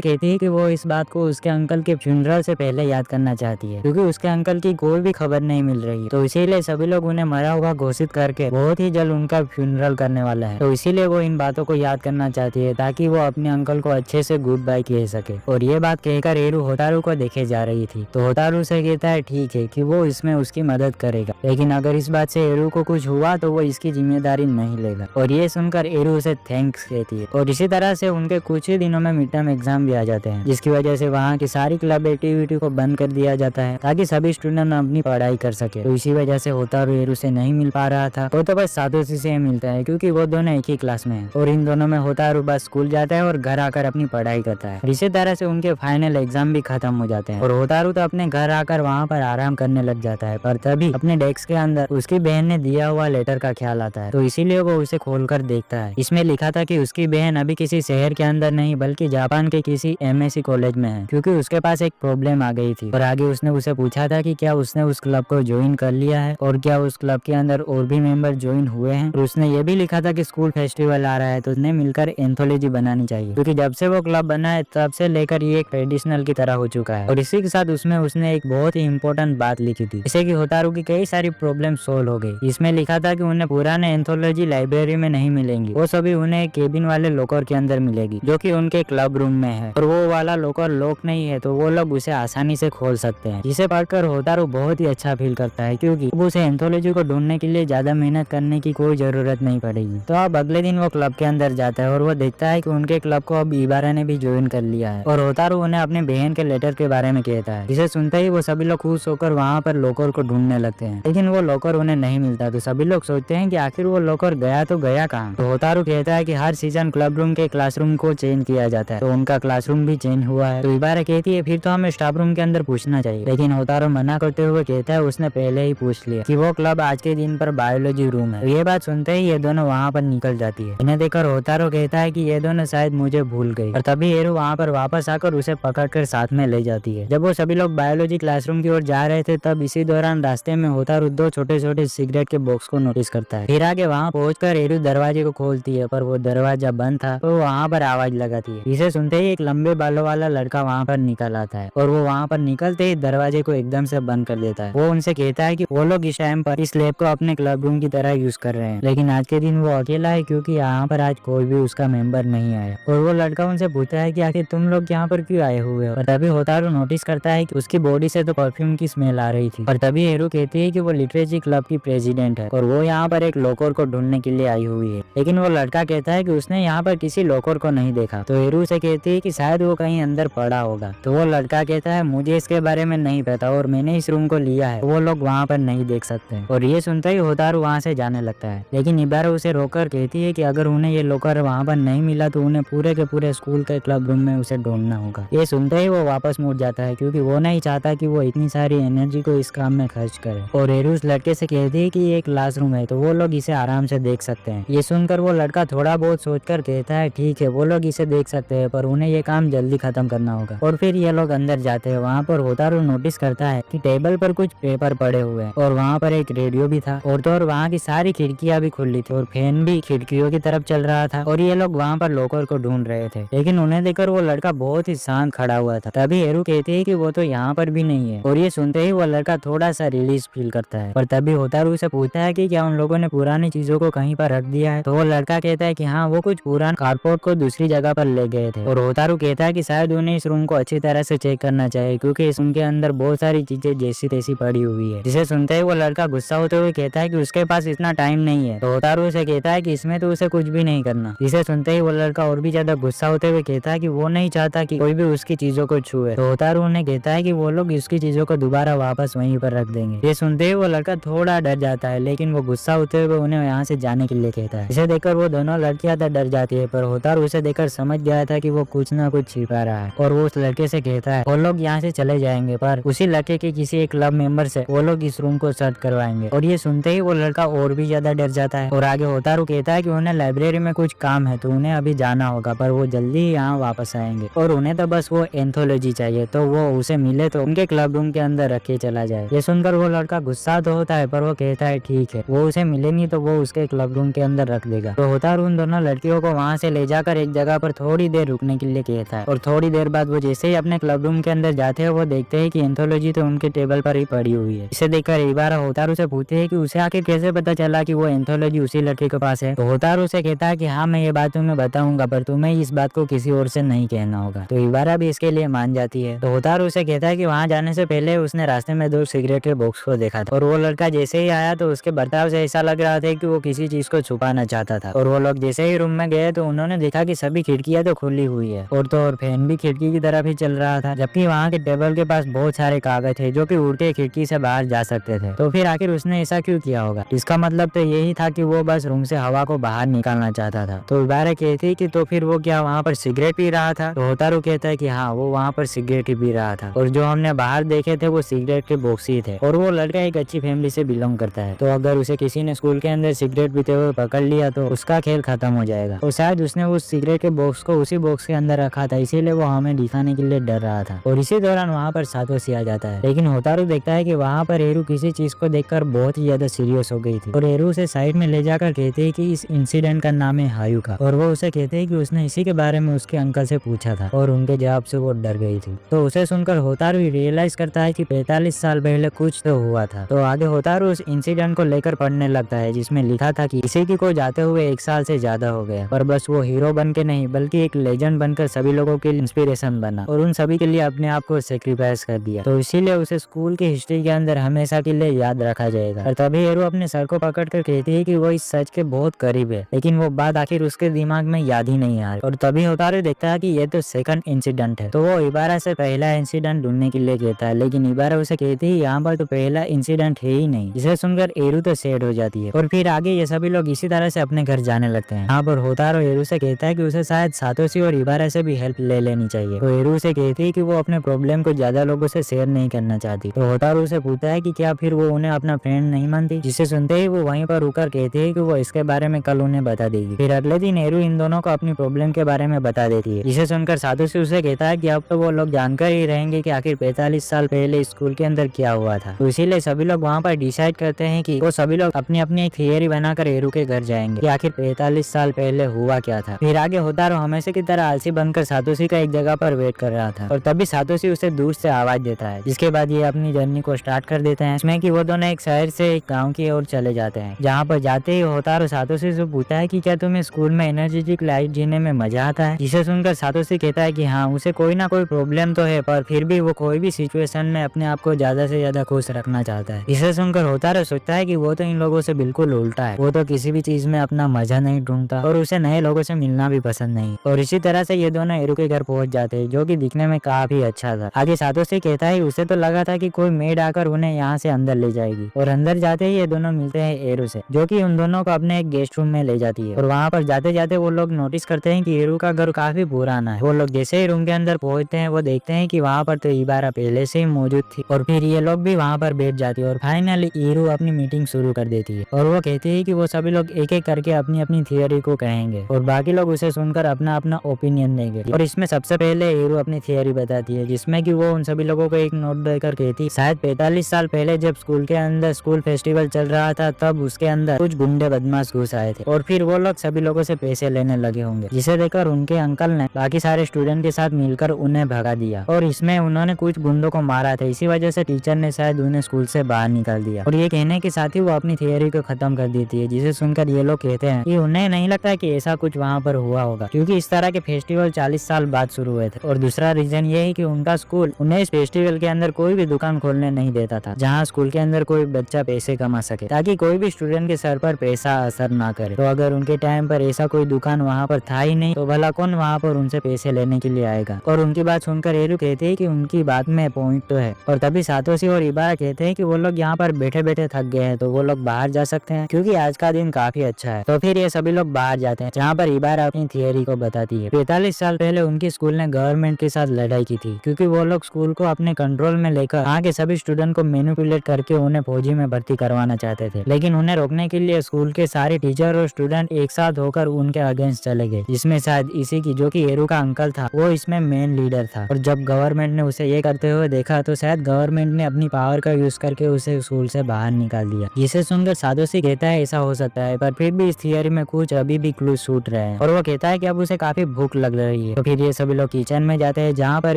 A: कहती है कि वो इस बात को उसके अंकल के फ्यूनरल से पहले याद करना चाहती है, क्योंकि उसके अंकल की कोई भी खबर नहीं मिल रही है। तो इसीलिए सभी लोग उन्हें मरा हुआ घोषित करके बहुत ही जल्द उनका फ्यूनरल करने वाला है। तो इसीलिए वो इन बातों को याद करना चाहती है ताकि वो अपने अंकल को अच्छे से गुड बाय कह सके। और ये बात कहकर एरू होतारू को देखे जा रही थी। तो होतारू से कहता है ठीक है कि वो इसमें उसकी मदद करेगा, लेकिन अगर इस बात से एरू को कुछ हुआ तो वो इसकी जिम्मेदारी नहीं लेगा। और ये सुनकर एरू उसे थैंक्स कहती है। और इसी तरह से उनके कुछ ही दिनों में मिड टर्म एग्जाम भी आ जाते हैं, जिसकी वजह से वहाँ की सारी क्लब एक्टिविटी को बंद कर दिया जाता है ताकि सभी स्टूडेंट अपनी पढ़ाई कर सके। तो इसी वजह से होतारू एरू से नहीं मिल पा रहा था। वो तो बस सातोशी से मिलता है क्योंकि वो दोनों एक ही क्लास में है और इन दोनों में होतारू बस स्कूल जाता है और घर आकर अपनी पढ़ाई करता है। इसी तरह से उनके फाइनल एग्जाम भी खत्म हो जाते हैं और होतारू तो अपने घर आकर वहाँ पर आराम करने लग जाता है। पर तभी अपने डेस्क के अंदर उसकी बहन ने दिया हुआ लेटर का ख्याल आता है, तो इसीलिए वो उसे खोलकर देखता है। इसमें लिखा था कि उसकी बहन अभी किसी शहर के अंदर नहीं बल्कि जापान के किसी MSc कॉलेज में है, क्योंकि उसके पास एक प्रॉब्लम आ गई थी। और आगे उसने उसे पूछा था कि क्या उसने उस क्लब को ज्वाइन कर लिया है और क्या उस क्लब के अंदर और भी मेंबर ज्वाइन हुए हैं। और उसने ये भी लिखा था कि स्कूल फेस्टिवल आ रहा है तो उसने मिलकर एंथोलॉजी बनानी चाहिए, क्योंकि जब से वो क्लब बना है तब से लेकर ये एक ट्रेडिशनल की तरह हो चुका है। और इसी के साथ उसमें उसने एक बहुत ही इंपॉर्टेंट बात लिखी थी, जैसे कि होतारू की कई सारी प्रॉब्लम सोल्व हो गई। इसमें लिखा था कि उन्हें पुराने एंथोलॉजी लाइब्रेरी में नहीं मिलेंगी, वो सभी उन्हें केबिन वाले लॉकर के अंदर मिलेगी जो कि उनके क्लब रूम में है। और वो वाला लॉकर लॉक नहीं है तो वो लोग उसे आसानी से खोल सकते हैं, जिसे पढ़कर होतारू बहुत ही अच्छा फील करता है, क्योंकि अब उसे एंथोलॉजी को ढूंढने के लिए ज्यादा मेहनत करने की कोई जरूरत नहीं पड़ेगी। तो अब अगले दिन वो क्लब के अंदर जाता है और वो देखता है कि उनके क्लब को अब इबारा ने भी ज्वाइन कर लिया है। और होतारू उन्हें अपने बहन के लेटर के बारे में कहता है, जिसे सुनते ही वो सभी लोग खुश होकर वहाँ पर लॉकर को ढूंढने लगते हैं, लेकिन वो लॉकर उन्हें नहीं मिलता। तो सभी लोग सोचते हैं कि आखिर वो लॉकर गया तो गया कहाँ। तो होतारू कहता है कि हर सीजन क्लब रूम के क्लासरूम को चेंज किया जाता है, तो उनका क्लासरूम भी चेंज हुआ है। तो इबारा कहती है फिर तो हमें स्टाफ रूम के अंदर पूछना चाहिए, लेकिन होतारू मना करते हुए कहता है उसने पहले ही पूछ लिया कि वो क्लब आज के दिन पर बायोलॉजी रूम है। तो ये बात सुनते ही ये दोनों वहाँ पर निकल जाती है। इन्हें देखकर होतारू कहता है कि ये दोनों शायद मुझे भूल गई। और तभी एरू वहाँ पर वापस आकर उसे पकड़कर साथ में ले जाती है। जब वो सभी लोग बायोलॉजी क्लासरूम की ओर जा रहे थे तब इसी दौरान रास्ते में होतारू 2 छोटे छोटे सिगरेट के बॉक्स को नोटिस करता है। फिर आगे वहाँ पहुंचकर एरू दरवाजे को खोलती है, पर वो दरवाजा बंद था। तो वहाँ पर आवाज लगाती है। इसे सुनते ही एक लंबे बालों वाला लड़का वहाँ पर निकल आता है और वो वहाँ पर निकलते ही दरवाजे को एकदम से बंद कर देता है। वो उनसे कहता है कि वो लोग इस टाइम पर इस लैब को अपने क्लब रूम की तरह यूज कर रहे हैं, लेकिन आज के दिन वो अकेला है क्योंकि यहाँ पर आज कोई भी उसका मेंबर नहीं आया। और वो लड़का उनसे पूछता है कि आखिर तुम लोग यहाँ पर क्यों आए हुए हो। और तभी होतारू नोटिस करता है कि उसकी बॉडी से तो परफ्यूम की स्मेल आ रही थी। और तभी हेरू कहती है कि वो लिटरेचर क्लब की प्रेसिडेंट है और वो यहाँ पर एक लोकर को ढूंढने के लिए आई हुई है। लेकिन वो लड़का कहता है कि उसने यहाँ पर किसी लोकर को नहीं देखा। तो हेरू से कहती है कि शायद वो कहीं अंदर पड़ा होगा। तो वो लड़का कहता है मुझे इसके बारे में नहीं पता और मैंने इस रूम को लिया है, वो लोग वहाँ पर नहीं देख सकते। और ये सुनते ही होतारू वहाँ से जाने लगता है, लेकिन इबारा उसे रोककर कहती है कि अगर उन्हें ये लोकर वहाँ पर नहीं मिला तो उन्हें पूरे के पूरे स्कूल के क्लब रूम में उसे ढूंढना होगा। ये सुनते ही वो वापस मुड़ जाता है क्योंकि वो नहीं चाहता कि वो इतनी सारी एनर्जी को इस काम में खर्च करे। और हेरू उस लड़के से कहती है कि ये क्लासरूम है तो वो लोग इसे आराम से देख सकते हैं। ये सुनकर वो लड़का थोड़ा बहुत सोचकर कहता है ठीक है वो लोग इसे देख सकते हैं, पर उन्हें ये काम जल्दी खत्म करना होगा। और फिर ये लोग अंदर जाते हैं। वहाँ पर होतारू नोटिस करता है कि टेबल पर कुछ पेपर पड़े हुए हैं और वहाँ पर एक रेडियो भी था और तो और वहाँ की सारी खिड़कियाँ भी खुली थी और फैन भी खिड़कियों की तरफ चल रहा था। और ये लोग वहाँ पर लोकर को ढूंढ रहे थे, लेकिन उन्हें देखकर वो लड़का बहुत ही शांत खड़ा हुआ था। तभी हेरू कहती है कि वो तो यहाँ पर भी नहीं है। और ये सुनते ही वो लड़का थोड़ा सा रिलीज फील करता है। और तभी होतारू से पूछता है कि क्या उन लोगों ने पुरानी चीजों को कहीं पर रख दिया है। तो वो लड़का कहता है कि हाँ वो कुछ पुराना कार्डबोर्ड को दूसरी जगह पर ले गए थे। और होतारू कहता है कि शायद उन्हें इस रूम को अच्छी तरह से चेक करना चाहिए क्योंकि इस रूम के अंदर बहुत सारी चीजें जैसी तैसी पड़ी हुई है। जिसे सुनते ही वो लड़का गुस्सा होते हुए कहता है कि उसके पास इतना टाइम नहीं है। तो होतारू उसे कहता है कि इसमें तो उसे कुछ भी नहीं करना। जिसे सुनते ही वो लड़का और भी ज्यादा गुस्सा होते हुए कहता है कि वो नहीं चाहता कि कोई भी उसकी चीजों को छुए। तो होतारू उन्हें कहता है कि वो लोग उसकी चीजों को दोबारा वापस वहीं पर रख देंगे। ये सुनते ही वो लड़का थोड़ा डर जाता है, लेकिन वो गुस्सा होते हुए उन्हें यहाँ से जाने के लिए कहता है। इसे देखकर वो दोनों लड़कियां तो डर जाती है, पर होतारू उसे देखकर समझ गया था कि वो कुछ ना कुछ छिपा रहा है। और वो उस लड़के से कहता है वो लोग यहाँ से चले जाएंगे, पर उसी लड़के के किसी एक क्लब मेंबर से वो लोग इस रूम को सर्च करवाएंगे। और ये सुनते ही वो लड़का और भी ज्यादा डर जाता है। और आगे होतारू कहता है कि उन्हें लाइब्रेरी में कुछ काम है तो उन्हें अभी जाना होगा, पर वो जल्दी ही यहाँ वापस आएंगे और उन्हें तो बस वो एंथोलॉजी चाहिए, तो वो उसे मिले तो उनके क्लब रूम के अंदर रखे चला जाए। ये सुनकर वो लड़का गुस्सा तो होता है, पर वो कहता है ठीक है, वो उसे मिलेंगी तो वो उसके क्लब रूम के अंदर रख देगा। तो होतारू उन दोनों लड़कियों को वहाँ से ले जाकर एक जगह पर थोड़ी देर रुकने के लिए कहता है। और थोड़ी देर बाद वो जैसे ही अपने क्लब रूम के अंदर जाते हैं वो देखते हैं कि एंथोलॉजी तो उनके टेबल पर ही पड़ी हुई है। इसे देखकर इबारा होतारू से पूछते हैं कि उसे आखिर कैसे पता चला कि वो एंथोलॉजी उसी लड़के के पास है। तो होतारू से कहता है कि हाँ मैं ये बात तुम्हें बताऊंगा, पर तुम्हें इस बात को किसी और से नहीं कहना होगा। तो इबारा भी इसके लिए मान जाती है। तो होतारू उसे कहता है कि वहाँ जाने से पहले उसने रास्ते में 2 सिगरेट के बॉक्स को देखा था और वो लड़का जैसे ही आया तो उसके बर्ताव से ऐसा लग रहा था कि वो किसी चीज को छुपाना चाहता था। और वो लोग जैसे ही रूम में गए तो उन्होंने देखा कि सभी खिड़कियां तो खुली हुई है और तो और फैन भी खिड़की की तरफ ही चल रहा था, जबकि वहाँ के टेबल के पास बहुत सारे कागज थे जो कि उड़ के खिड़की से बाहर जा सकते थे। तो फिर आखिर उसने ऐसा क्यों किया होगा? इसका मतलब तो यही था कि वो बस रूम से हवा को बाहर निकालना चाहता था। तो इबारा कहती कि तो फिर वो क्या वहाँ पर सिगरेट पी रहा था? तो होतारू कहता है कि हाँ वो वहाँ पर सिगरेट ही पी रहा था और जो हमने बाहर देखे थे वो सिगरेट के बॉक्स ही थे। और वो लड़का एक अच्छी फैमिली से बिलोंग करता है, तो अगर उसे किसी ने स्कूल के अंदर सिगरेट पीते हुए पकड़ लिया तो उसका खेल खत्म हो जाएगा। और शायद उसने उस सिगरेट के बॉक्स को उसी बॉक्स के अंदर रखा था, इसीलिए वो हमें दिखाने के लिए डर रहा था। और इसी दौरान वहाँ पर सातोशी आ जाता है, लेकिन होतारू देखता है कि वहाँ पर हेरू किसी चीज को देखकर बहुत ही ज्यादा सीरियस हो गई थी। और हेरू उसे साइड में ले जाकर कहते हैं कि इस इंसिडेंट का नाम है हायुका। और वो उसे कहते हैं कि उसने इसी के बारे में उसके अंकल से पूछा था और उनके जवाब से वो डर गई थी। तो उसे सुनकर होतारू रियलाइज करता है कि 45 साल पहले कुछ तो हुआ था। तो आगे होतारू उस इंसिडेंट को लेकर पढ़ने लगता है जिसमें लिखा था कि किसी की को जाते हुए 1 साल से ज्यादा हो गया, पर बस वो हीरो बन के नहीं बल्कि एक लेजेंड बनकर सभी लोगों के लिए इंस्पिरेशन बना और उन सभी के लिए अपने आप को सेक्रीफाइस कर दिया। तो इसीलिए उसे स्कूल की हिस्ट्री के अंदर हमेशा के लिए याद रखा जाएगा। और तभी हेरू अपने सर को पकड़कर कहती है कि वो इस सच के बहुत करीब है, लेकिन वो बात आखिर उसके दिमाग में याद ही नहीं आ रही। और तभी होतारू देखता है कि ये तो सेकंड इंसिडेंट है, तो वो इबारा से पहला इंसिडेंट ढूंढने के लिए कहता है, लेकिन इबारा उसे कहती है यहाँ पर तो पहला इंसिडेंट है ही नहीं। जिसे सुनकर हेरू तो सैड हो जाती है। और फिर आगे ये सभी लोग इसी तरह से अपने घर जाने लगते हैं। यहाँ पर होतारू हेरू से कहता है कि उसे शायद सातोशी और इबारा से भी हेल्प ले लेनी चाहिए। तो हेरू से कहती है कि वो अपने प्रॉब्लम को ज्यादा लोगों से शेयर नहीं करना चाहती। तो होतारू से पूछता है कि क्या फिर वो उन्हें अपना फ्रेंड नहीं मानती? जिसे सुनते ही वो वहीं पर रुकर कहती है कि वो इसके बारे में कल उन्हें बता देगी। फिर अगले दिन हेरू इन दोनों को अपनी प्रॉब्लम के बारे में बता देती है। जिसे सुनकर सातोशी उसे कहता है कि अब तो वो लोग जानकर ही रहेंगे कि आखिर 45 साल पहले स्कूल के अंदर क्या हुआ था। तो इसीलिए सभी लोग वहाँ पर डिसाइड करते हैं कि वो सभी लोग अपनी अपनी एक थियरी बनाकर हेरू के घर जाएंगे कि आखिर 45 साल पहले हुआ क्या जाता था। फिर आगे होतारो हमेशा की तरह आलसी बनकर सातोशी का एक जगह पर वेट कर रहा था और तभी सातोशी उसे दूर से आवाज देता है, जिसके बाद ये अपनी जर्नी को स्टार्ट कर देते हैं, इसमें कि वो दोनों एक शहर से एक गांव की ओर चले जाते हैं। जहाँ पर जाते ही होतारो सातोशी से पूछता है कि क्या तुम्हें स्कूल में एनर्जेटिक लाइफ जीने में मजा आता है, जिसे सुनकर सातोशी कहता है कि हाँ, उसे कोई ना कोई प्रॉब्लम तो है पर फिर भी वो कोई भी सिचुएशन में अपने आप को ज्यादा से ज्यादा खुश रखना चाहता है। इसे सुनकर होतारो सोचता है कि वो तो इन लोगों से बिल्कुल उल्टा है, वो तो किसी भी चीज में अपना मजा नहीं ढूंढता और उसे नए लोगों से मिलना भी पसंद नहीं। और इसी तरह से ये दोनों एरू के घर पहुंच जाते हैं, जो कि दिखने में काफी अच्छा था। आगे सातोशी कहता है उसे तो लगा था कि कोई मेड आकर उन्हें यहाँ से अंदर ले जाएगी और अंदर जाते ही ये दोनों मिलते हैं एरू से, जो कि उन दोनों को अपने एक गेस्ट रूम में ले जाती है। और वहाँ पर जाते जाते वो लोग नोटिस करते हैं कि एरू का घर काफी पुराना है। वो लोग जैसे ही रूम के अंदर पहुंचते हैं वो देखते हैं कि वहाँ पर तो इबारा पहले से ही मौजूद थी और फिर ये लोग भी वहाँ पर बैठ जाती है और फाइनली एरू अपनी मीटिंग शुरू कर देती है और वो कहती है कि वो सभी लोग एक एक करके अपनी अपनी थियोरी को कहेंगे और बाकी लोग उसे सुनकर अपना अपना ओपिनियन देंगे। और इसमें सबसे पहले एरू अपनी थियोरी बताती है, जिसमें कि वो उन सभी लोगों को एक नोट देकर कहती शायद 45 साल पहले जब स्कूल के अंदर स्कूल फेस्टिवल चल रहा था तब उसके अंदर कुछ गुंडे बदमाश घुस आए थे और फिर वो लोग सभी लोगों से पैसे लेने लगे होंगे, जिसे देखकर उनके अंकल ने बाकी सारे स्टूडेंट के साथ मिलकर उन्हें भगा दिया और इसमें उन्होंने कुछ गुंडों को मारा था। इसी वजह से टीचर ने शायद उन्हें स्कूल से बाहर निकाल दिया और ये कहने के साथ ही वो अपनी थियोरी को खत्म कर देती है, जिसे सुनकर ये लोग कहते हैं कि उन्हें नहीं लगता कि ऐसा कुछ वहाँ पर हुआ होगा, क्योंकि इस तरह के फेस्टिवल 40 साल बाद शुरू हुए थे। और दूसरा रीजन ये है कि उनका स्कूल उन्हें इस फेस्टिवल के अंदर कोई भी दुकान खोलने नहीं देता था जहाँ स्कूल के अंदर कोई बच्चा पैसे कमा सके, ताकि कोई भी स्टूडेंट के सर पर पैसा असर ना करे। तो अगर उनके टाइम पर ऐसा कोई दुकान वहाँ पर था ही नहीं तो भला कौन वहाँ पर उनसे पैसे लेने के लिए आएगा। और उनकी बात सुनकर एरू कहते हैं कि उनकी बात में पॉइंट तो है। और तभी सातोशी और इबारा कहते हैं कि वो लोग यहाँ पर बैठे बैठे थक गए हैं तो वो लोग बाहर जा सकते हैं, क्योंकि आज का दिन काफी अच्छा है। तो फिर ये सभी लोग बाहर जाते हैं, जहाँ पर इबारा अपनी थियोरी को बताती है। 45 साल पहले उनकी स्कूल ने गवर्नमेंट के साथ लड़ाई की थी, क्योंकि वो लोग स्कूल को अपने कंट्रोल में लेकर वहाँ के सभी स्टूडेंट को मैनिपुलेट करके उन्हें फौजी में भर्ती करवाना चाहते थे। लेकिन उन्हें रोकने के लिए स्कूल के सारे टीचर और स्टूडेंट एक साथ होकर उनके अगेंस्ट चले गए, जिसमें शायद इसी की जो कि एरू का अंकल था वो इसमें मेन लीडर था। और जब गवर्नमेंट ने उसे ये करते हुए देखा तो शायद गवर्नमेंट ने अपनी पावर का यूज करके उसे स्कूल से बाहर निकाल दिया। जिसे सुनकर सातोशी कहता है ऐसा हो सकता है, पर फिर भी इस थियोरी में कुछ अभी भी क्लू छूट रहे हैं। और वो कहता है कि अब उसे काफी भूख लग रही है। तो फिर ये सभी लोग किचन में जाते हैं, जहाँ पर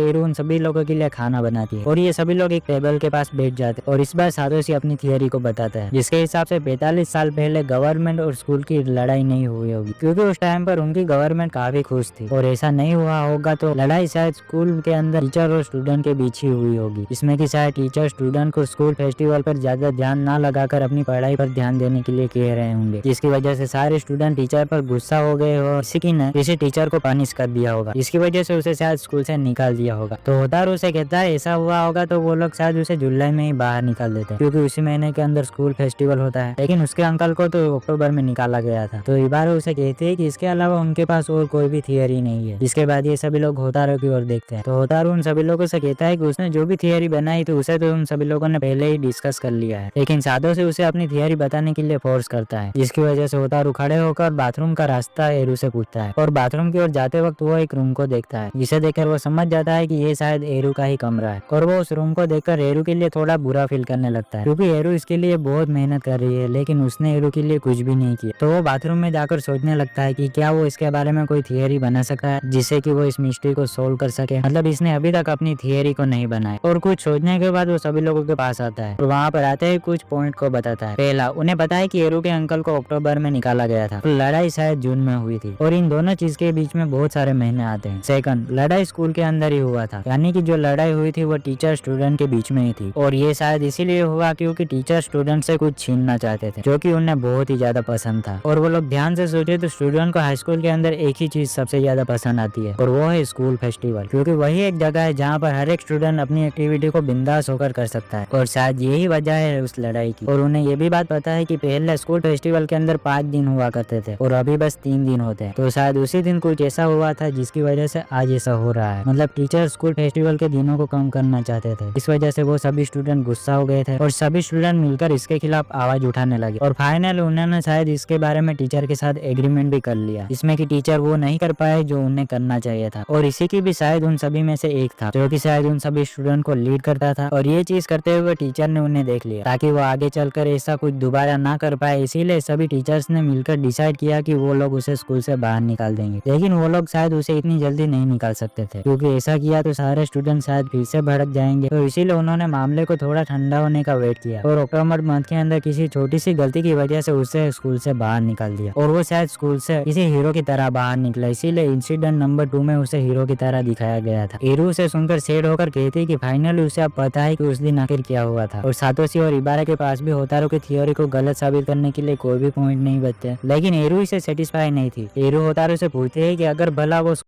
A: एरू उन सभी लोगों के लिए खाना बनाती है और ये सभी लोग एक टेबल के पास बैठ जाते हैं। और इस बार सातोशी अपनी थियोरी को बताता है, जिसके हिसाब से 45 साल पहले गवर्नमेंट और स्कूल की लड़ाई नहीं हुई होगी, क्योंकि उस टाइम पर उनकी गवर्नमेंट काफी खुश थी। और ऐसा नहीं हुआ होगा तो लड़ाई शायद स्कूल के अंदर टीचर और स्टूडेंट के बीच ही हुई होगी, इसमें कि शायद टीचर स्टूडेंट को स्कूल फेस्टिवल पर ज्यादा ध्यान ना लगाकर अपनी पढ़ाई पर ध्यान देने के लिए कह रहे होंगे, जिसकी वजह से सारे स्टूडेंट टीचर पर गुस्सा हो गए और किसी ने किसी टीचर को पनिश कर दिया होगा, जिसकी वजह से उसे शायद स्कूल से निकाल दिया होगा। तो होतारो उसे कहता है ऐसा हुआ होगा तो वो लोग शायद उसे जुलाई में ही बाहर निकाल देते हैं, क्योंकि उसी महीने के अंदर स्कूल फेस्टिवल होता है। लेकिन उसके अंकल को तो अक्टूबर में निकाला गया था। तो इबारा उसे कहती है कि इसके अलावा उनके पास और कोई भी थियोरी नहीं है। जिसके बाद ये सभी लोग होतारो की ओर देखते हैं। तो होतारो उन सभी लोगों से कहता है कि उसने जो भी थियोरी बनाई तो उसे तो उन सभी लोगों ने पहले ही डिस्कस कर लिया है, लेकिन सातोशी उसे अपनी थियोरी बताने के लिए फोर्स करता है, जिसकी वजह से होतारो खड़े होकर बाथरूम का रास्ता एरू से पूछता है और बाथरूम की ओर जाते वक्त वो एक रूम को देखता है, जिसे देखकर वो समझ जाता है कि ये शायद एरू का ही कमरा है। और वो उस रूम को देखकर एरू के लिए थोड़ा बुरा फील करने लगता है, क्योंकि एरू इसके लिए बहुत मेहनत कर रही है लेकिन उसने एरू के लिए कुछ भी नहीं किया। तो वो बाथरूम में जाकर सोचने लगता है कि क्या वो इसके बारे में कोई थियोरी बना सकता है जिससे कि वो इस मिस्ट्री को सोल्व कर सके। मतलब इसने अभी तक अपनी थियोरी को नहीं बनाया। और कुछ सोचने के बाद वो सभी लोगों के पास आता है और वहाँ पर आते ही कुछ पॉइंट को बताता है। पहला, उन्हें पता है कि एरू के अंकल को अक्टूबर में निकाला गया था, तो लड़ाई शायद जून में हुई थी और इन दोनों चीज के बीच में बहुत सारे महीने आते हैं। सेकंड, लड़ाई स्कूल के अंदर ही हुआ था, यानी कि जो लड़ाई हुई थी वो टीचर स्टूडेंट के बीच में ही थी और ये शायद इसीलिए हुआ क्योंकि टीचर स्टूडेंट से कुछ छीनना चाहते थे, जो कि उन्हें बहुत ही ज्यादा पसंद था। और वो लोग ध्यान से सोचे तो स्टूडेंट को हाई स्कूल के अंदर एक ही चीज सबसे ज्यादा पसंद आती है और वो है स्कूल फेस्टिवल, क्योंकि वही एक जगह है जहाँ पर हर एक स्टूडेंट अपनी एक्टिविटी को बिंदास होकर कर सकता है। और शायद यही वजह है उस लड़ाई की। और उन्हें ये भी बात पता है कि पहले स्कूल फेस्टिवल के अंदर 5 दिन हुआ करते थे और अभी बस 3 दिन होते हैं। तो शायद उसी दिन कुछ ऐसा हुआ था जिसकी वजह से आज ऐसा हो रहा है। मतलब टीचर स्कूल फेस्टिवल के दिनों को कम करना चाहते थे, इस वजह से वो सभी स्टूडेंट गुस्सा हो गए थे और सभी स्टूडेंट मिलकर इसके खिलाफ आवाज उठाने लगे। और फाइनल उन्होंने शायद इसके बारे में टीचर के साथ एग्रीमेंट भी कर लिया, इसमें कि टीचर वो नहीं कर पाए जो उन्हें करना चाहिए था। और इसी की भी शायद उन सभी में से एक था जो कि शायद उन सभी स्टूडेंट को लीड करता था। और ये चीज करते हुए टीचर ने उन्हें देख लिया ताकि वो आगे चलकर ऐसा कुछ दोबारा ना कर पाए। इसीलिए सभी टीचर्स ने मिलकर डिसाइड किया कि वो लोग उसे स्कूल से बाहर निकाल देंगे। लेकिन वो लोग शायद उसे इतनी जल्दी नहीं निकाल सकते थे, क्योंकि ऐसा किया तो सारे स्टूडेंट शायद फिर से भड़क जाएंगे। तो इसीलिए उन्होंने मामले को थोड़ा ठंडा होने का वेट किया और अक्टूबर मंथ के अंदर किसी छोटी सी गलती की वजह से उसे स्कूल से बाहर निकाल दिया। और वो शायद स्कूल से किसी हीरो की तरह बाहर निकला, इसीलिए इंसिडेंट नंबर 2 में उसे हीरो की तरह दिखाया गया था। एरू उसे सुनकर सैड होकर कहती कि फाइनली उसे अब पता है कि उस दिन आखिर क्या हुआ था। और सातोशी और इबारा के पास भी होतारो की थ्योरी को गलत साबित करने के लिए कोई भी पॉइंट नहीं बचते। लेकिन एरू इसे सेटिस्फाई नहीं थी। एरू होतारो से पूछते है कि अगर भला वो